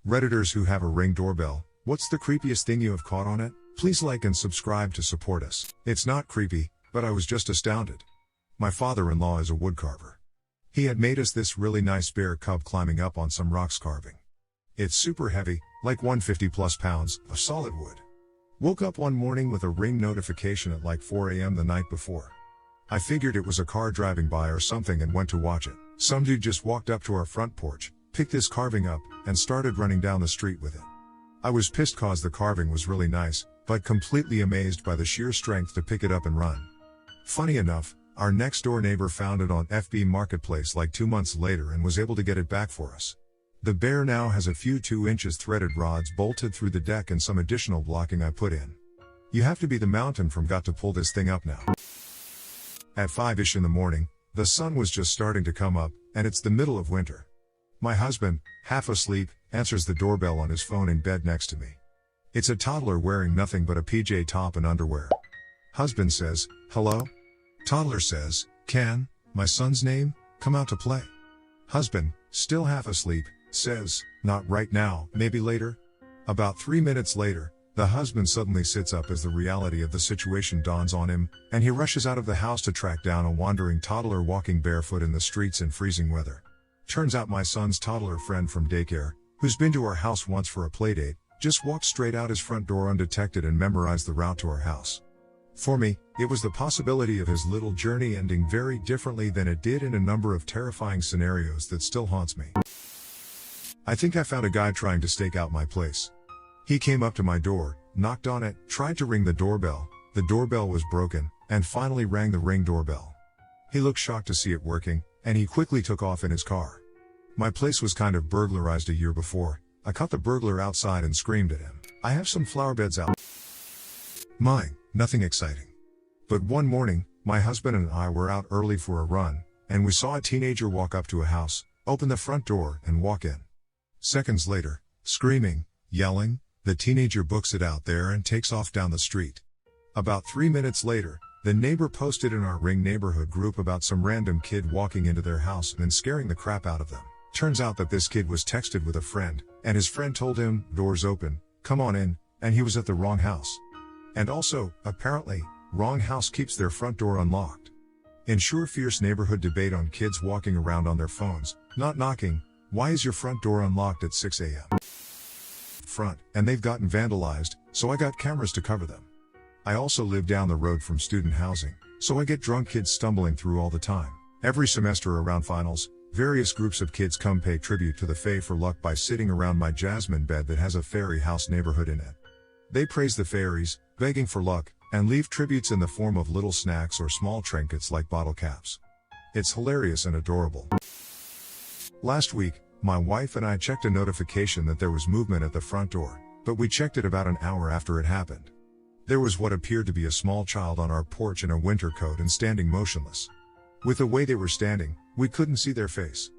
Redditors who have a Ring doorbell, what's the creepiest thing you have caught on it? Please like and subscribe to support us. It's not creepy, but I was just astounded. My father-in-law is a woodcarver. He had made us this really nice bear cub climbing up on some rocks carving. It's super heavy, like 150 plus pounds, of solid wood. Woke up one morning with a Ring notification at like 4 a.m. the night before. I figured it was a car driving by or something and went to watch it. Some dude just walked up to our front porch, picked this carving up, and started running down the street with it. I was pissed cause the carving was really nice, but completely amazed by the sheer strength to pick it up and run. Funny enough, our next door neighbor found it on FB Marketplace like 2 months later and was able to get it back for us. The bear now has a few 2-inch threaded rods bolted through the deck and some additional blocking I put in. You have to be the mountain from God to pull this thing up now. At 5-ish in the morning, the sun was just starting to come up, and it's the middle of winter. My husband, half asleep, answers the doorbell on his phone in bed next to me. It's a toddler wearing nothing but a PJ top and underwear. Husband says, "Hello?" Toddler says, "Can, my son's name, come out to play?" Husband, still half asleep, says, "Not right now, maybe later." About 3 minutes later, the husband suddenly sits up as the reality of the situation dawns on him, and he rushes out of the house to track down a wandering toddler walking barefoot in the streets in freezing weather. Turns out my son's toddler friend from daycare, who's been to our house once for a playdate, just walked straight out his front door undetected and memorized the route to our house. For me, it was the possibility of his little journey ending very differently than it did in a number of terrifying scenarios that still haunts me. I think I found a guy trying to stake out my place. He came up to my door, knocked on it, tried to ring the doorbell was broken, and finally rang the Ring doorbell. He looked shocked to see it working, and he quickly took off in his car. My place was kind of burglarized a year before. I caught the burglar outside and screamed at him. I have some flower beds out. Mine, nothing exciting. But one morning, my husband and I were out early for a run, and we saw a teenager walk up to a house, open the front door, and walk in. Seconds later, screaming, yelling, the teenager books it out there and takes off down the street. About 3 minutes later, the neighbor posted in our Ring neighborhood group about some random kid walking into their house and scaring the crap out of them. Turns out that this kid was texted with a friend, and his friend told him, "Door's open, come on in," and he was at the wrong house. And also, apparently, wrong house keeps their front door unlocked. Ensure fierce neighborhood debate on kids walking around on their phones, not knocking. Why is your front door unlocked at 6 a.m? Front, and they've gotten vandalized, so I got cameras to cover them. I also live down the road from student housing, so I get drunk kids stumbling through all the time. Every semester around finals, various groups of kids come pay tribute to the Fae for luck by sitting around my jasmine bed that has a fairy house neighborhood in it. They praise the fairies, begging for luck, and leave tributes in the form of little snacks or small trinkets like bottle caps. It's hilarious and adorable. Last week, my wife and I checked a notification that there was movement at the front door, but we checked it about an hour after it happened. There was what appeared to be a small child on our porch in a winter coat and standing motionless. With the way they were standing, we couldn't see their face.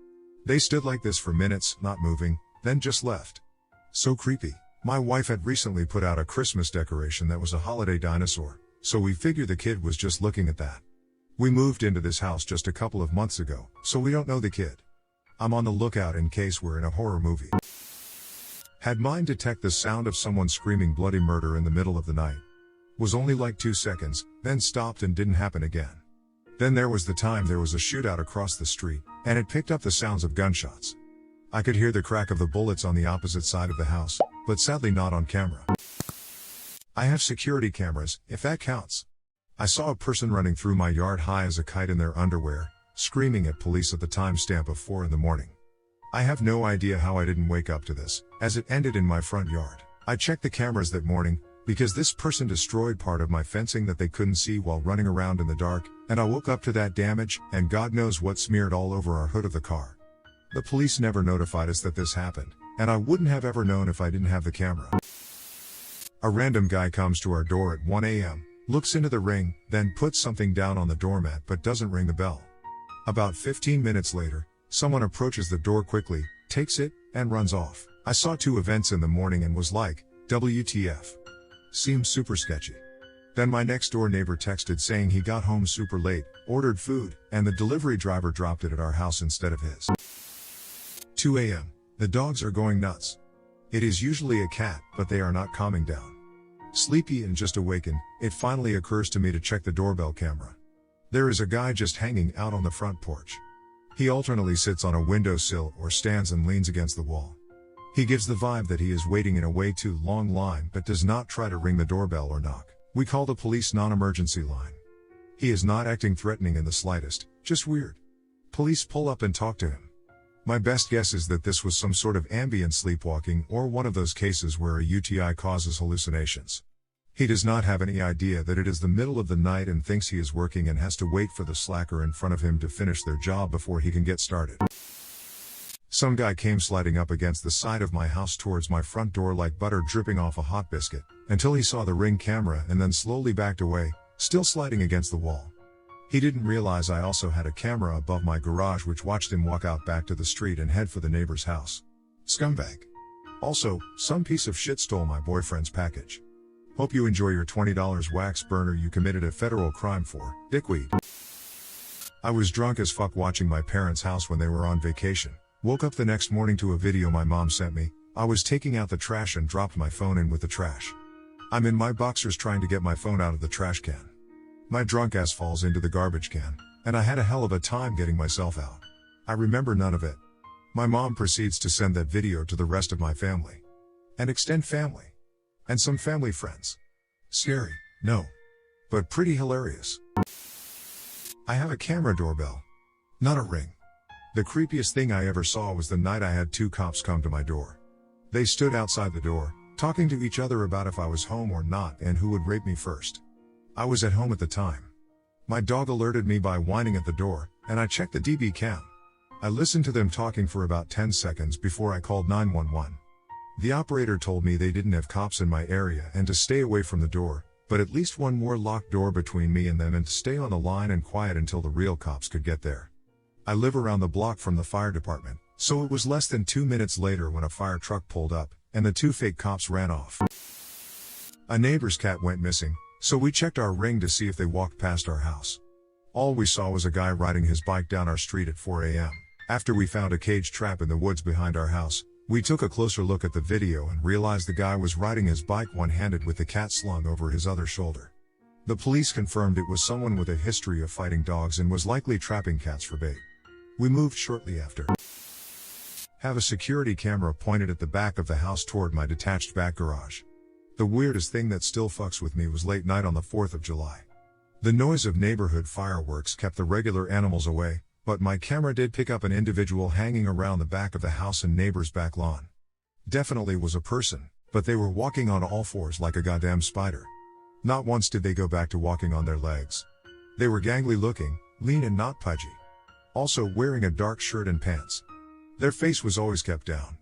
They stood like this for minutes, not moving, then just left. So creepy. My wife had recently put out a Christmas decoration that was a holiday dinosaur, so we figured the kid was just looking at that. We moved into this house just a couple of months ago, so we don't know the kid. I'm on the lookout in case we're in a horror movie. Had mine detect the sound of someone screaming bloody murder in the middle of the night. Was only like 2 seconds, then stopped and didn't happen again. Then there was the time there was a shootout across the street, and it picked up the sounds of gunshots. I could hear the crack of the bullets on the opposite side of the house, but sadly not on camera. I have security cameras, if that counts. I saw a person running through my yard high as a kite in their underwear, screaming at police at the timestamp of 4 in the morning. I have no idea how I didn't wake up to this, as it ended in my front yard. I checked the cameras that morning, because this person destroyed part of my fencing that they couldn't see while running around in the dark, and I woke up to that damage, and God knows what smeared all over our hood of the car. The police never notified us that this happened, and I wouldn't have ever known if I didn't have the camera. A random guy comes to our door at 1 a.m., looks into the Ring, then puts something down on the doormat but doesn't ring the bell. About 15 minutes later, someone approaches the door quickly, takes it, and runs off. I saw 2 events in the morning and was like, WTF. Seems super sketchy. Then my next door neighbor texted saying he got home super late, ordered food, and the delivery driver dropped it at our house instead of his. 2 a.m. The dogs are going nuts. It is usually a cat, but they are not calming down. Sleepy and just awakened, it finally occurs to me to check the doorbell camera. There is a guy just hanging out on the front porch. He alternately sits on a windowsill or stands and leans against the wall. He gives the vibe that he is waiting in a way too long line but does not try to ring the doorbell or knock. We call the police non-emergency line. He is not acting threatening in the slightest, just weird. Police pull up and talk to him. My best guess is that this was some sort of ambient sleepwalking or one of those cases where a UTI causes hallucinations. He does not have any idea that it is the middle of the night and thinks he is working and has to wait for the slacker in front of him to finish their job before he can get started. Some guy came sliding up against the side of my house towards my front door like butter dripping off a hot biscuit, until he saw the Ring camera and then slowly backed away, still sliding against the wall. He didn't realize I also had a camera above my garage which watched him walk out back to the street and head for the neighbor's house. Scumbag. Also, some piece of shit stole my boyfriend's package. Hope you enjoy your $20 wax burner you committed a federal crime for, dickweed. I was drunk as fuck watching my parents' house when they were on vacation. Woke up the next morning to a video my mom sent me. I was taking out the trash and dropped my phone in with the trash. I'm in my boxers trying to get my phone out of the trash can. My drunk ass falls into the garbage can, and I had a hell of a time getting myself out. I remember none of it. My mom proceeds to send that video to the rest of my family. And extend family. And some family friends. Scary, no. But pretty hilarious. I have a camera doorbell. Not a Ring. The creepiest thing I ever saw was the night I had 2 cops come to my door. They stood outside the door, talking to each other about if I was home or not and who would rape me first. I was at home at the time. My dog alerted me by whining at the door, and I checked the DB cam. I listened to them talking for about 10 seconds before I called 911. The operator told me they didn't have cops in my area and to stay away from the door, but at least one more locked door between me and them and to stay on the line and quiet until the real cops could get there. I live around the block from the fire department, so it was less than 2 minutes later when a fire truck pulled up, and the 2 fake cops ran off. A neighbor's cat went missing, so we checked our Ring to see if they walked past our house. All we saw was a guy riding his bike down our street at 4 a.m. After we found a cage trap in the woods behind our house, we took a closer look at the video and realized the guy was riding his bike one-handed with the cat slung over his other shoulder. The police confirmed it was someone with a history of fighting dogs and was likely trapping cats for bait. We moved shortly after. Have a security camera pointed at the back of the house toward my detached back garage. The weirdest thing that still fucks with me was late night on the 4th of July. The noise of neighborhood fireworks kept the regular animals away, but my camera did pick up an individual hanging around the back of the house and neighbor's back lawn. Definitely was a person, but they were walking on all fours like a goddamn spider. Not once did they go back to walking on their legs. They were gangly looking, lean and not pudgy. Also wearing a dark shirt and pants. Their face was always kept down.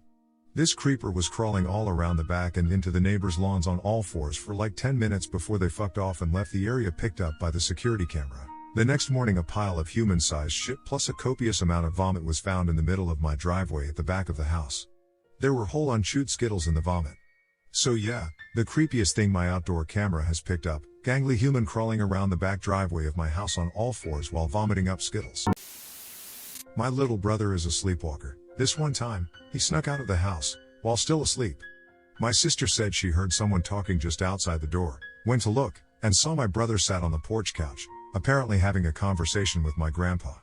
This creeper was crawling all around the back and into the neighbors' lawns on all fours for like 10 minutes before they fucked off and left the area picked up by the security camera. The next morning a pile of human-sized shit plus a copious amount of vomit was found in the middle of my driveway at the back of the house. There were whole unchewed Skittles in the vomit. So yeah, the creepiest thing my outdoor camera has picked up, gangly human crawling around the back driveway of my house on all fours while vomiting up Skittles. My little brother is a sleepwalker. This one time, he snuck out of the house, while still asleep. My sister said she heard someone talking just outside the door, went to look, and saw my brother sat on the porch couch, apparently having a conversation with my grandpa.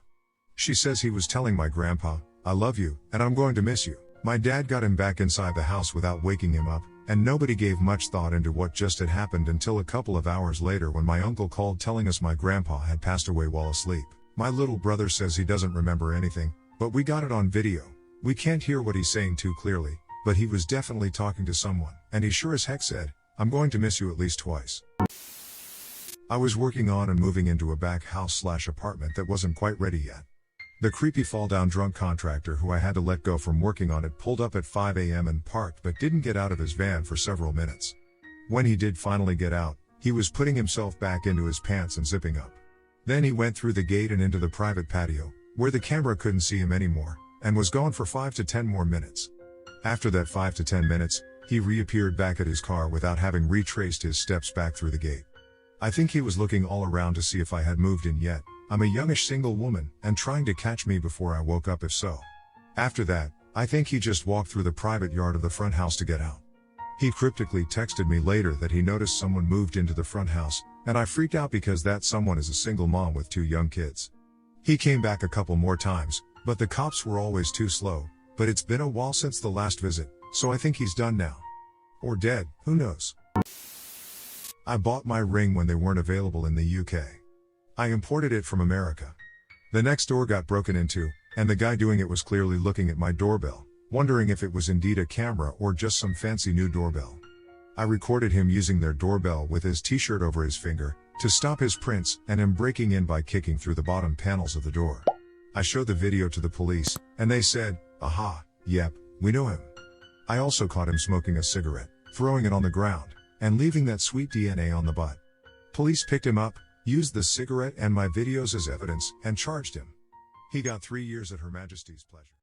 She says he was telling my grandpa, "I love you, and I'm going to miss you." My dad got him back inside the house without waking him up, and nobody gave much thought into what just had happened until a couple of hours later when my uncle called telling us my grandpa had passed away while asleep. My little brother says he doesn't remember anything, but we got it on video. We can't hear what he's saying too clearly, but he was definitely talking to someone, and he sure as heck said, "I'm going to miss you at least twice." I was working on and moving into a back house/apartment that wasn't quite ready yet. The creepy fall-down drunk contractor who I had to let go from working on it pulled up at 5 a.m. and parked but didn't get out of his van for several minutes. When he did finally get out, he was putting himself back into his pants and zipping up. Then he went through the gate and into the private patio, where the camera couldn't see him anymore, and was gone for 5 to 10 more minutes. After that 5 to 10 minutes, he reappeared back at his car without having retraced his steps back through the gate. I think he was looking all around to see if I had moved in yet. I'm a youngish single woman, and trying to catch me before I woke up if so. After that, I think he just walked through the private yard of the front house to get out. He cryptically texted me later that he noticed someone moved into the front house, and I freaked out because that someone is a single mom with 2 young kids. He came back a couple more times, but the cops were always too slow, but it's been a while since the last visit, so I think he's done now. Or dead, who knows. I bought my ring when they weren't available in the UK. I imported it from America. The next door got broken into, and the guy doing it was clearly looking at my doorbell, wondering if it was indeed a camera or just some fancy new doorbell. I recorded him using their doorbell with his t-shirt over his finger, to stop his prints, and him breaking in by kicking through the bottom panels of the door. I showed the video to the police, and they said, "Aha, yep, we know him." I also caught him smoking a cigarette, throwing it on the ground, and leaving that sweet DNA on the butt. Police picked him up, used the cigarette and my videos as evidence, and charged him. He got 3 years at Her Majesty's pleasure.